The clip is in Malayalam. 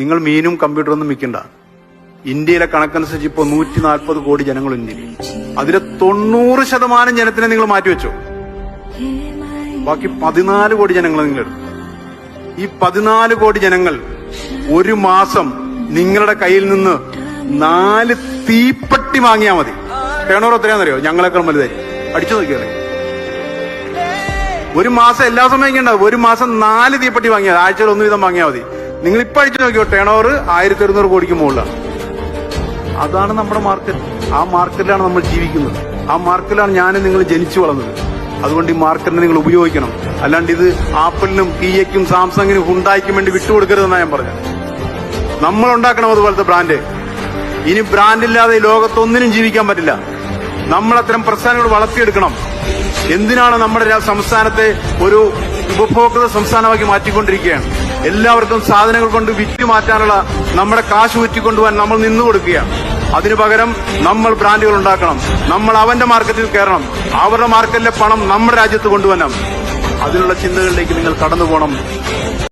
നിങ്ങൾ മീനും കമ്പ്യൂട്ടറൊന്നും വിൽക്കണ്ട. ഇന്ത്യയിലെ കണക്കനുസരിച്ച് ഇപ്പോൾ 140 കോടി ജനങ്ങൾ ഇന്ത്യയിൽ. അതിലെ 90% ജനത്തിനെ നിങ്ങൾ മാറ്റിവെച്ചോ. ബാക്കി 14 കോടി ജനങ്ങൾ നിങ്ങൾ എടുത്തു. ഈ 14 കോടി ജനങ്ങൾ ഒരു മാസം നിങ്ങളുടെ കയ്യിൽ നിന്ന് 4 തീപ്പെട്ടി വാങ്ങിയാൽ മതി. ടേണോർ എത്രയാണെന്നറിയോ? ഞങ്ങളെക്കാൾ വലുതായി. അടിച്ചു നോക്കിയാൽ ഒരു മാസം എല്ലാ സമയം ഉണ്ടാവും. ഒരു മാസം 4 തീപ്പെട്ടി വാങ്ങിയാൽ ആഴ്ചയിൽ 1 വീതം വാങ്ങിയാൽ മതി. നിങ്ങൾ ഇപ്പൊ അടിച്ചു നോക്കിയോ, ടേണോർ 1100 കോടിക്ക് മുകളിലാണ്. അതാണ് നമ്മുടെ മാർക്കറ്റ്. ആ മാർക്കറ്റിലാണ് നമ്മൾ ജീവിക്കുന്നത്. ആ മാർക്കറ്റിലാണ് ഞാനും നിങ്ങൾ ജനിച്ചു വളർന്നത്. അതുകൊണ്ട് ഈ മാർക്കറ്റിനെ നിങ്ങൾ ഉപയോഗിക്കണം. അല്ലാണ്ട് ഇത് ആപ്പിളിനും കിയയ്ക്കും സാംസങ്ങിനും ഹുണ്ടായിക്കും വേണ്ടി വിട്ടുകൊടുക്കരുതെന്നാണ് ഞാൻ പറഞ്ഞത്. നമ്മൾ ഉണ്ടാക്കണം അതുപോലത്തെ ബ്രാൻഡ്. ഇനി ബ്രാൻഡില്ലാതെ ഈ ലോകത്തൊന്നിനും ജീവിക്കാൻ പറ്റില്ല. നമ്മൾ അത്തരം പ്രസ്ഥാനങ്ങൾ വളർത്തിയെടുക്കണം. എന്തിനാണ് നമ്മുടെ സംസ്ഥാനത്തെ ഒരു ഉപഭോക്തൃ സംസ്ഥാനമാക്കി മാറ്റിക്കൊണ്ടിരിക്കുകയാണ്. എല്ലാവർക്കും സാധനങ്ങൾ കൊണ്ട് വിറ്റ് മാറ്റാനുള്ള നമ്മുടെ കാശ് വിറ്റുകൊണ്ടുപോകാൻ നമ്മൾ നിന്നു കൊടുക്കുകയാണ്. അതിനു പകരം നമ്മൾ ബ്രാൻഡുകൾ ഉണ്ടാക്കണം. നമ്മൾ അവന്റെ മാർക്കറ്റിൽ കയറണം. അവരുടെ മാർക്കറ്റിലെ പണം നമ്മുടെ രാജ്യത്ത് കൊണ്ടുവരണം. അതിനുള്ള ചിന്തകളിലേക്ക് നിങ്ങൾ കടന്നു പോകണം.